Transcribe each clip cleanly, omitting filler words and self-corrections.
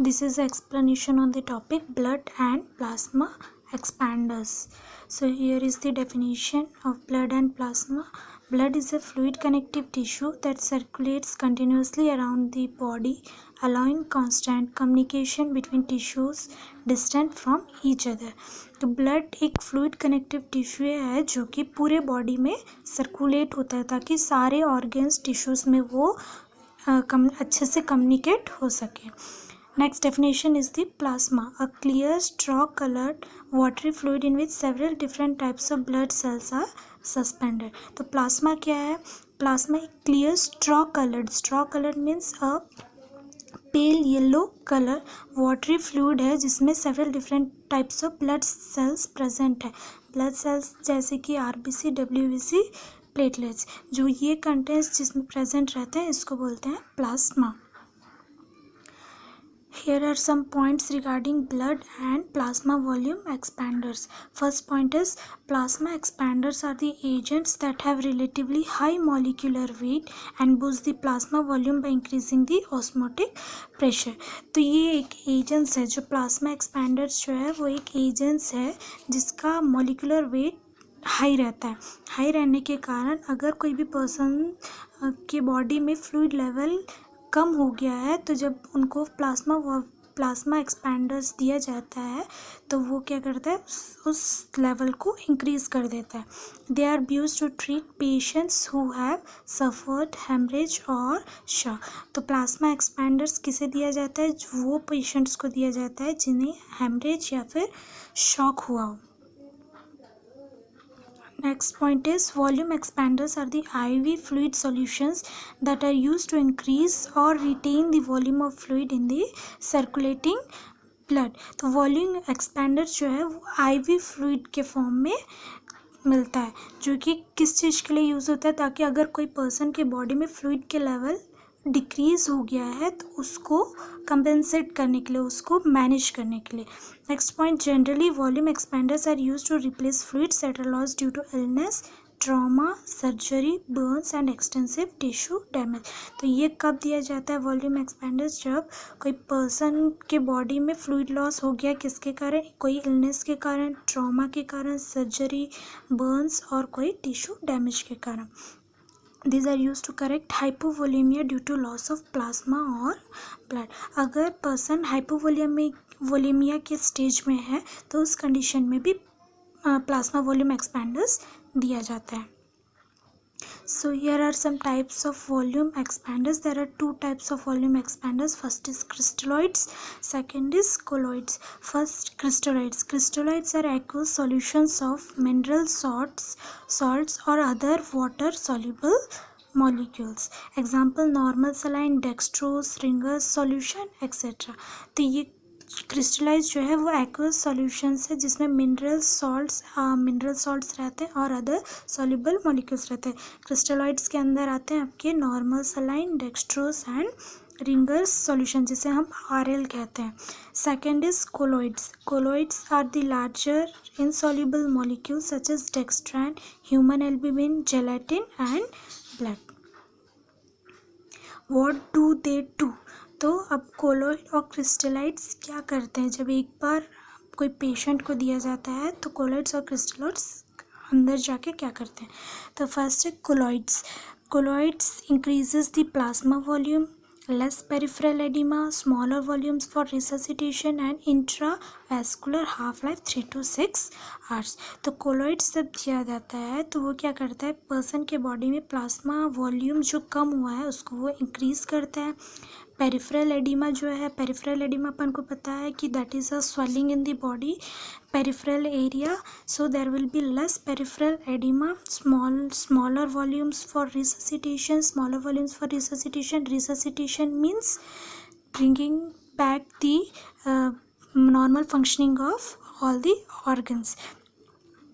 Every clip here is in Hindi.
This is explanation on the topic blood and plasma expanders. So here is the definition of blood and plasma. Blood is a fluid connective tissue that circulates continuously around the body, allowing constant communication between tissues distant from each other. तो ब्लड एक फ्लूइड कनेक्टिव टिश्यू है जो कि पूरे बॉडी में सर्कुलेट होता है ताकि सारे ऑर्गन्स टिश्यूज़ में वो अच्छे से कम्युनिकेट हो सके. Next definition is the plasma, a clear straw colored watery fluid in which several different types of blood cells are suspended. तो plasma क्या है? Plasma एक clear straw colored means a pale yellow color watery fluid है जिसमें several different types of blood cells present है. blood cells जैसे कि RBC, WBC, platelets जो ये कंटेंट्स जिसमें प्रेजेंट रहते हैं इसको बोलते हैं plasma. Here are some points regarding blood and plasma volume expanders. First point is plasma expanders are the agents that have relatively high molecular weight and boost the plasma volume by increasing the osmotic pressure. तो ये एक agents है जो plasma expanders जो है वो एक agents है जिसका molecular weight हाई रहता है. हाई रहने के कारण अगर कोई भी पर्सन के बॉडी में फ्लूइड लेवल कम हो गया है तो जब उनको प्लाज्मा एक्सपैंडर्स दिया जाता है तो वो क्या करता है उस लेवल को इंक्रीज़ कर देता है. They are used to treat patients who have suffered haemorrhage और शॉक. तो प्लाज्मा एक्सपैंडर्स किसे दिया जाता है? वो पेशेंट्स को दिया जाता है जिन्हें हेमरेज या फिर शॉक हुआ हो. Next point is volume expanders are the IV fluid solutions that are used to increase or retain the volume of fluid in the circulating blood. तो वॉल्यूम एक्सपेंडर जो है वो IV फ्लूइड के फॉर्म में मिलता है जो कि किस चीज़ के लिए यूज़ होता है ताकि अगर कोई पर्सन के बॉडी में फ्लूइड के लेवल डिक्रीज़ हो गया है तो उसको कंपेंसेट करने के लिए उसको मैनेज करने के लिए. Next point generally volume expanders are used to replace fluids that are lost due to illness, trauma, surgery, burns and extensive tissue damage. तो ये कब दिया जाता है वॉल्यूम एक्सपेंडर्स? जब कोई पर्सन के बॉडी में फ्लूइड लॉस हो गया किसके कारण? कोई इलनेस के कारण, ट्रॉमा के कारण, सर्जरी, बर्न्स और कोई टिश्यू डैमेज के कारण. These are used to correct hypovolemia due to loss of plasma or blood. अगर पर्सन हाइपोवोलेमिया के स्टेज में है तो उस कंडीशन में भी प्लाज्मा वॉल्यूम एक्सपेंडर्स दिया जाता है. So here are some types of volume expanders. There are two types of volume expanders. First is crystalloids, second is colloids. First, crystalloids. Crystalloids are aqueous solutions of mineral salts or other water soluble molecules. Example normal saline, dextrose, Ringer's solution, etc. तो ये क्रिस्टलाइज जो है वो एक्वस सॉल्यूशंस है जिसमें मिनरल सॉल्ट्स रहते हैं और अदर सॉल्युबल मॉलिक्यूल्स रहते हैं. क्रिस्टलॉइड्स के अंदर आते हैं आपके normal saline, dextrose and Ringer's solution जिसे हम RL कहते हैं. Second is colloids are the larger insoluble molecules such as dextran, human albumin, gelatin and blood. What do they do? तो अब कोलॉइड और क्रिस्टलाइड्स क्या करते हैं? जब एक बार कोई पेशेंट को दिया जाता है तो कोलॉइड्स और क्रिस्टलाइड्स अंदर जाके क्या करते हैं? तो फर्स्ट है colloids increases the plasma volume, less peripheral oedema, smaller volumes for resuscitation and intravascular half life 3 to 6 hours. तो कोलॉइड्स जब दिया जाता है तो वो क्या करता है? पर्सन के बॉडी में प्लाज्मा वॉल्यूम जो कम हुआ है उसको वो इंक्रीज़ करता है. पेरिफेरल एडिमा जो है, पेरिफेरल एडिमा अपन को पता है कि that is a swelling in the body peripheral area, so there will be less peripheral edema, smaller volumes for resuscitation. Resuscitation means bringing back the normal functioning of all the organs.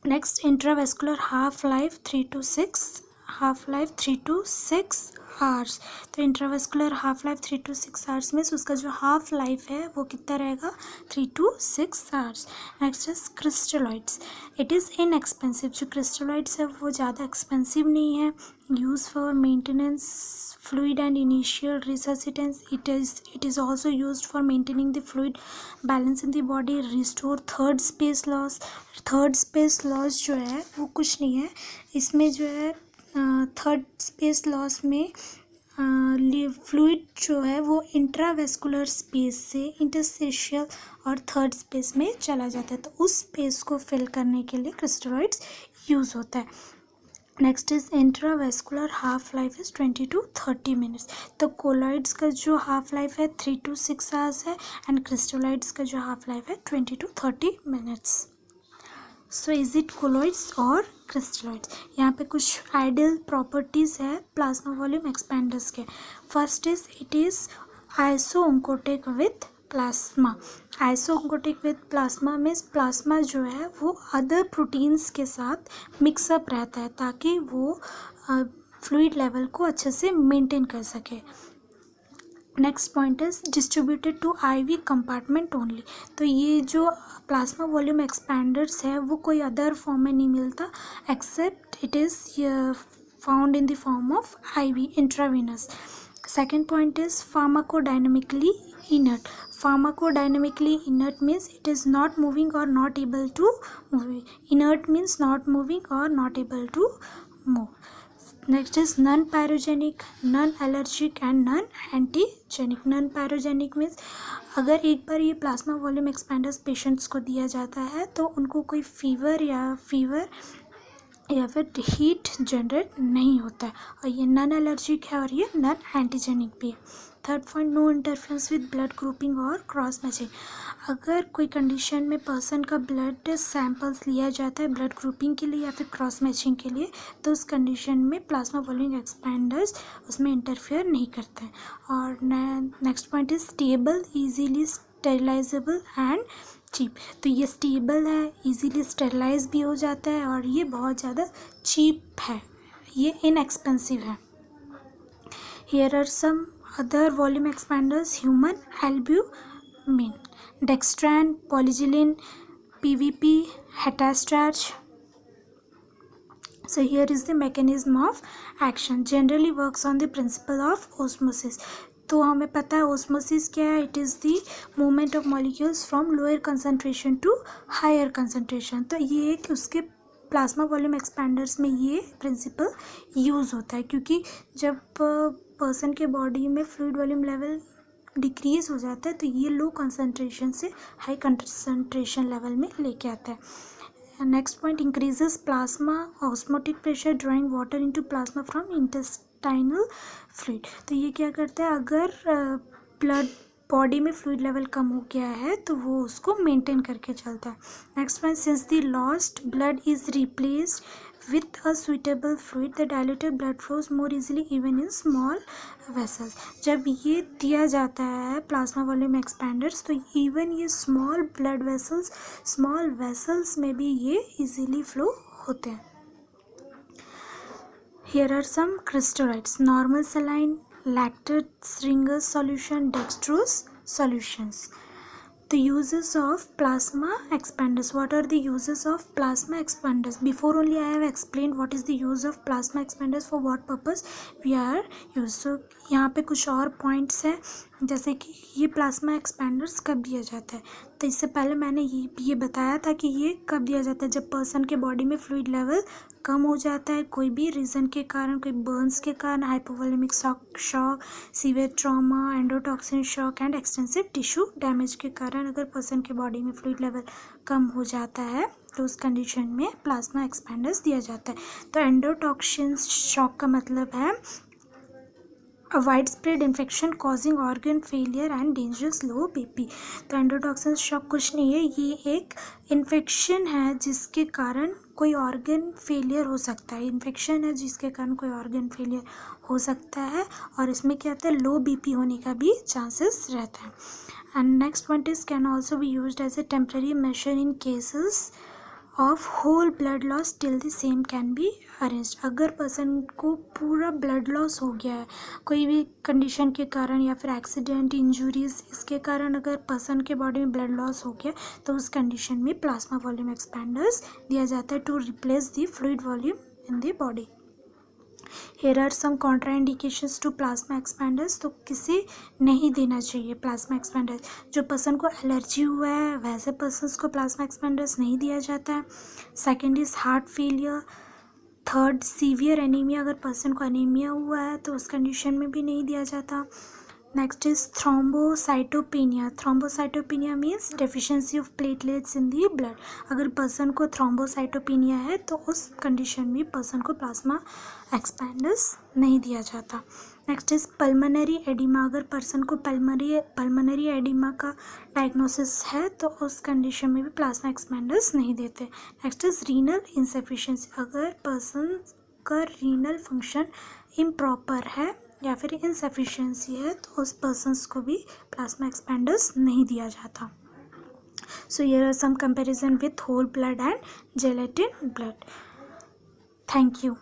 Next, intravascular half life 3 to 6 half life 3 to 6 hours. तो intravascular half life 3 to 6 hours में उसका जो हाफ लाइफ है वो कितना रहेगा 3 to 6 hours. Next is crystalloids. It is inexpensive. जो क्रिस्टलॉइड्स है वो ज़्यादा एक्सपेंसिव नहीं है। Use for maintenance fluid and initial resuscitance. It is also used for maintaining the fluid balance in the body, restore third space loss. Third space loss जो है वो कुछ नहीं है, इसमें जो है थर्ड स्पेस लॉस में फ्लूइड जो है वो इंट्रावेस्कुलर स्पेस से इंटरस्टिशियल और थर्ड स्पेस में चला जाता है, तो उस स्पेस को फिल करने के लिए क्रिस्टलॉइड्स यूज़ होता है। Next is intravascular half life is 20 to 30 minutes. तो कोलॉइड्स का जो हाफ लाइफ है 3 to 6 आवर्स है एंड क्रिस्टलॉइड्स का जो हाफ लाइफ है 20 to 30 minutes. So is it colloids और क्रिस्टलॉइड्स। यहाँ पे कुछ आइडियल प्रॉपर्टीज़ है प्लाज्मा वॉल्यूम एक्सपेंडर्स के। First is it is isooncotic with plasma. Isooncotic with plasma means plasma जो है वो अदर प्रोटीन्स के साथ मिक्सअप रहता है ताकि वो फ्लूइड लेवल को अच्छे से मेंटेन कर सके। Next point is distributed to IV compartment only. तो ये जो प्लाज्मा वॉल्यूम एक्सपैंडर्स है वो कोई अदर फॉर्म में नहीं मिलता except it is found in the form of IV intravenous. Second point is pharmacodynamically inert. Pharmacodynamically inert means it is not moving or not able to move. Inert means not moving or not able to move. Next is non-pyrogenic, non-allergic and non-antigenic. Non-pyrogenic means अगर एक बार ये प्लाज्मा वॉल्यूम एक्सपेंडर्स पेशेंट्स को दिया जाता है तो उनको कोई फीवर या फिर हीट जनरेट नहीं होता है, और ये नॉन एलर्जिक है और ये नॉन एंटीजेनिक भी है। Third point, no interference with blood grouping और क्रॉस मैचिंग। अगर कोई कंडीशन में पर्सन का ब्लड सैंपल्स लिया जाता है ब्लड ग्रुपिंग के लिए या फिर क्रॉस मैचिंग के लिए, तो उस कंडीशन में प्लाज्मा वॉल्यूम एक्सपेंडर्स उसमें इंटरफेयर नहीं करते हैं। और next point is stable, easily sterilisable and cheap. तो ये स्टेबल है, इजीली स्टेरिलाइज भी हो जाता है और ये बहुत ज़्यादा चीप है, ये इनएक्सपेंसिव है। Here are some other volume expanders, human albumin, dextran, polygeline, PVP, hetastarch. So here is the mechanism of action. Generally works on the principle of osmosis. तो हमें पता है osmosis क्या है, it is the movement of molecules from lower concentration to higher concentration. तो ये एक उसके प्लाज्मा वॉल्यूम एक्सपेंडर्स में ये प्रिंसिपल यूज़ होता है, क्योंकि जब पर्सन के बॉडी में फ्लूइड वॉल्यूम लेवल डिक्रीज़ हो जाता है तो ये लो कंसनट्रेशन से हाई कंसनट्रेशन लेवल में लेके आता है। Next point, increases plasma osmotic pressure drawing water into plasma from intestinal fluid. तो ये क्या करता है, अगर ब्लड बॉडी में फ्लूइड लेवल कम हो गया है तो वो उसको मेंटेन करके चलता है। Next point, since the lost blood is replaced with a suitable fluid, the diluted blood flows more easily even in small vessels. जब ये दिया जाता है प्लाज्मा वॉल्यूम एक्सपेंडर्स तो इवन ये small blood vessels, small vessels में भी ये इजीली फ्लो होते हैं। Here are some crystalloids: normal saline, lactate Ringer's solution, dextrose solutions. The uses of plasma expanders. What are the uses of plasma expanders? Before only I have explained what is the use of plasma expanders, for what purpose we are used. So यहाँ पे कुछ और पॉइंट्स हैं, जैसे कि ये प्लाज्मा एक्सपेंडर्स कब दिया जाता है। तो इससे पहले मैंने ये बताया था कि ये कब दिया जाता है, जब पर्सन के बॉडी में फ्लूइड लेवल कम हो जाता है कोई भी रीज़न के कारण, कोई बर्न्स के कारण, hypovolaemic shock, severe trauma, endotoxin shock and extensive tissue damage के कारण अगर पर्सन के बॉडी में फ्लूइड लेवल कम हो जाता है तो उस कंडीशन में प्लाज्मा एक्सपेंडर्स दिया जाता है। तो एंडोटॉक्सिन शॉक का मतलब है a widespread infection causing organ failure and dangerous low BP. तो एंडोटॉक्सिन शॉक कुछ नहीं है, ये एक इन्फेक्शन है जिसके कारण कोई ऑर्गन फेलियर हो सकता है। इन्फेक्शन है जिसके कारण कोई ऑर्गन फेलियर हो सकता है और इसमें क्या होता है, लो BP होने का भी चांसेस रहता है। And next point is can also be used as a temporary measure in cases of whole blood loss till the same can be arranged। अगर पर्सन को पूरा ब्लड लॉस हो गया है कोई भी कंडीशन के कारण या फिर एक्सीडेंट इंजरीज इसके कारण अगर पर्सन के बॉडी में ब्लड लॉस हो गया तो उस कंडीशन में प्लाज्मा वॉल्यूम एक्सपेंडर्स दिया जाता है to replace the fluid volume in the body. Here are some contraindications to plasma expanders। तो किसे नहीं देना चाहिए प्लाज्मा एक्सपेंडर्स? जो पर्सन को एलर्जी हुआ है वैसे पर्सन्स को प्लाज्मा एक्सपेंडर्स नहीं दिया जाता है। Second is heart failure. Third severe anaemia, अगर पर्सन को एनीमिया हुआ है तो उस कंडीशन में भी नहीं दिया जाता। Next is thrombocytopenia. Thrombocytopenia means deficiency of platelets in the blood. अगर पर्सन को थ्रोम्बोसाइटोपेनिया है तो उस कंडीशन में पर्सन को प्लाज्मा एक्सपेंडर्स नहीं दिया जाता। Next is pulmonary oedema. अगर पर्सन को पल्मोनरी एडिमा का डायग्नोसिस है तो उस कंडीशन में भी प्लाज्मा एक्सपेंडर्स नहीं देते। Next is renal insufficiency. अगर पर्सन का रीनल फंक्शन इम्प्रॉपर है या फिर इनसफिशिएंसी है तो उस पर्सन्स को भी प्लाज्मा एक्सपेंडर्स नहीं दिया जाता। So here are some comparison with whole blood and gelatin blood. Thank you.